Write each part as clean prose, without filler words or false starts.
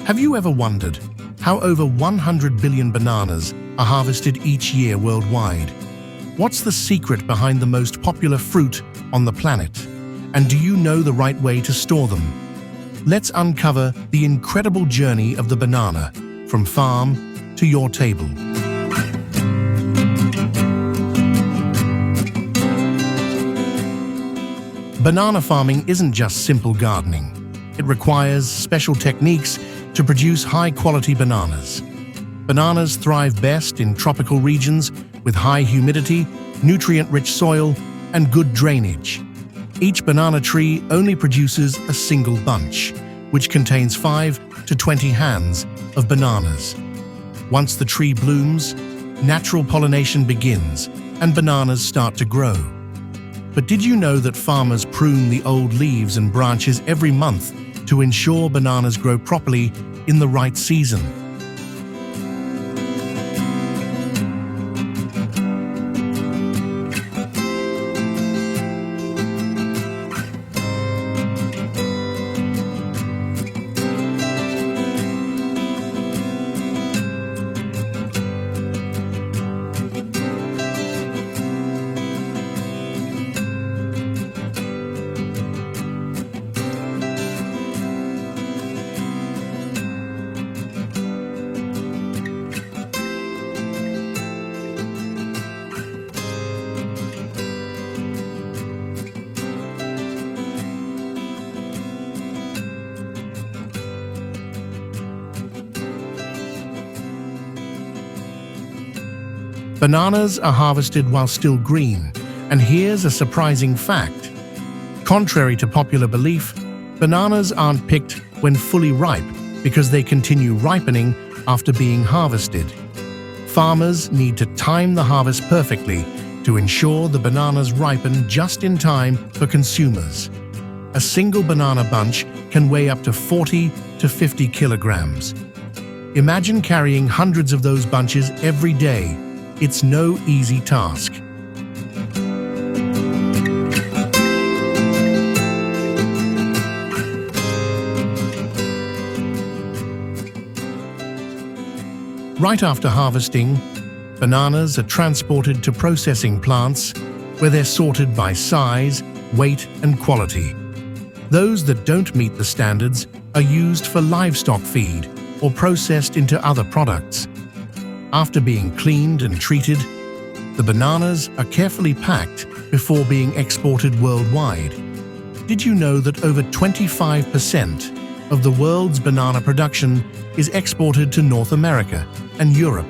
Have you ever wondered how over 100 billion bananas are harvested each year worldwide? What's the secret behind the most popular fruit on the planet? And do you know the right way to store them? Let's uncover the incredible journey of the banana, from farm to your table. Banana farming isn't just simple gardening. It requires special techniques to produce high-quality bananas. Bananas thrive best in tropical regions with high humidity, nutrient-rich soil, and good drainage. Each banana tree only produces a single bunch, which contains 5 to 20 hands of bananas. Once the tree blooms, natural pollination begins and bananas start to grow. But did you know that farmers prune the old leaves and branches every month to ensure bananas grow properly in the right season? Bananas are harvested while still green, and here's a surprising fact. Contrary to popular belief, bananas aren't picked when fully ripe because they continue ripening after being harvested. Farmers need to time the harvest perfectly to ensure the bananas ripen just in time for consumers. A single banana bunch can weigh up to 40 to 50 kilograms. Imagine carrying hundreds of those bunches every day. It's no easy task. Right after harvesting, bananas are transported to processing plants where they're sorted by size, weight, and quality. Those that don't meet the standards are used for livestock feed or processed into other products. After being cleaned and treated, the bananas are carefully packed before being exported worldwide. Did you know that over 25% of the world's banana production is exported to North America and Europe?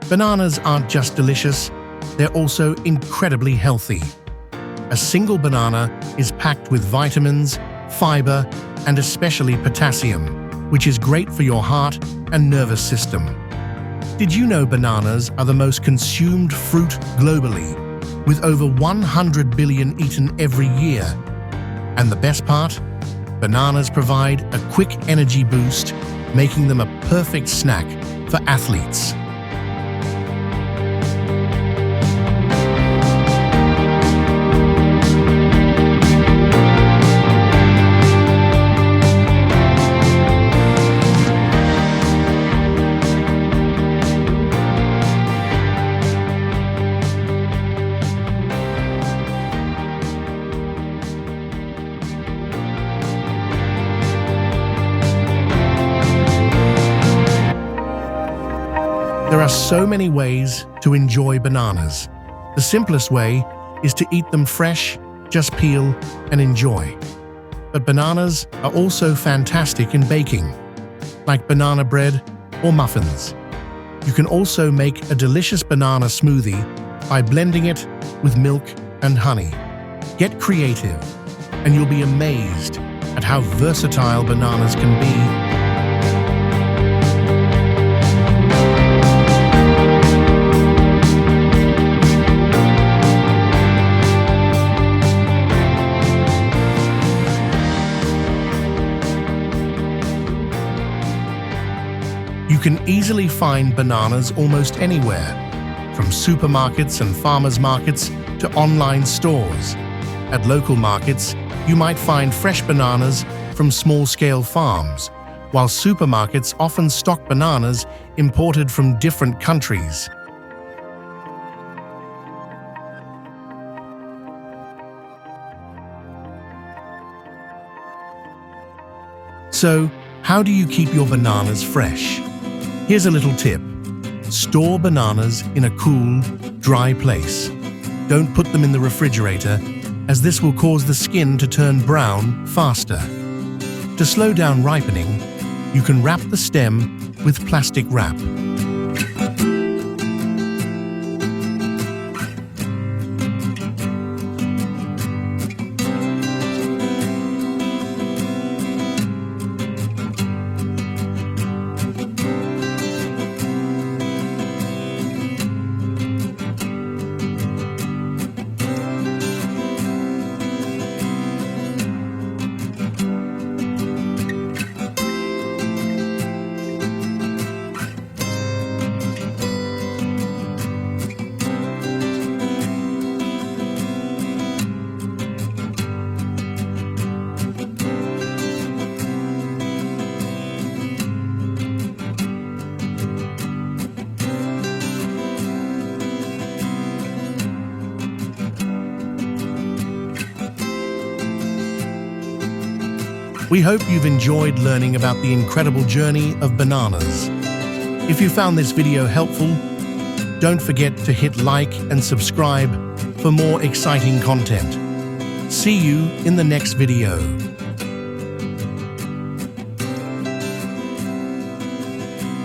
Bananas aren't just delicious, they're also incredibly healthy. A single banana is packed with vitamins, fiber, and especially potassium, which is great for your heart and nervous system. Did you know bananas are the most consumed fruit globally, with over 100 billion eaten every year? And the best part? Bananas provide a quick energy boost, making them a perfect snack for athletes. There are so many ways to enjoy bananas. The simplest way is to eat them fresh, just peel and enjoy. But bananas are also fantastic in baking, like banana bread or muffins. You can also make a delicious banana smoothie by blending it with milk and honey. Get creative, and you'll be amazed at how versatile bananas can be. You can easily find bananas almost anywhere, from supermarkets and farmers markets to online stores. At local markets, you might find fresh bananas from small-scale farms, while supermarkets often stock bananas imported from different countries. So, how do you keep your bananas fresh? Here's a little tip. Store bananas in a cool, dry place. Don't put them in the refrigerator, as this will cause the skin to turn brown faster. To slow down ripening, you can wrap the stem with plastic wrap. We hope you've enjoyed learning about the incredible journey of bananas. If you found this video helpful, don't forget to hit like and subscribe for more exciting content. See you in the next video.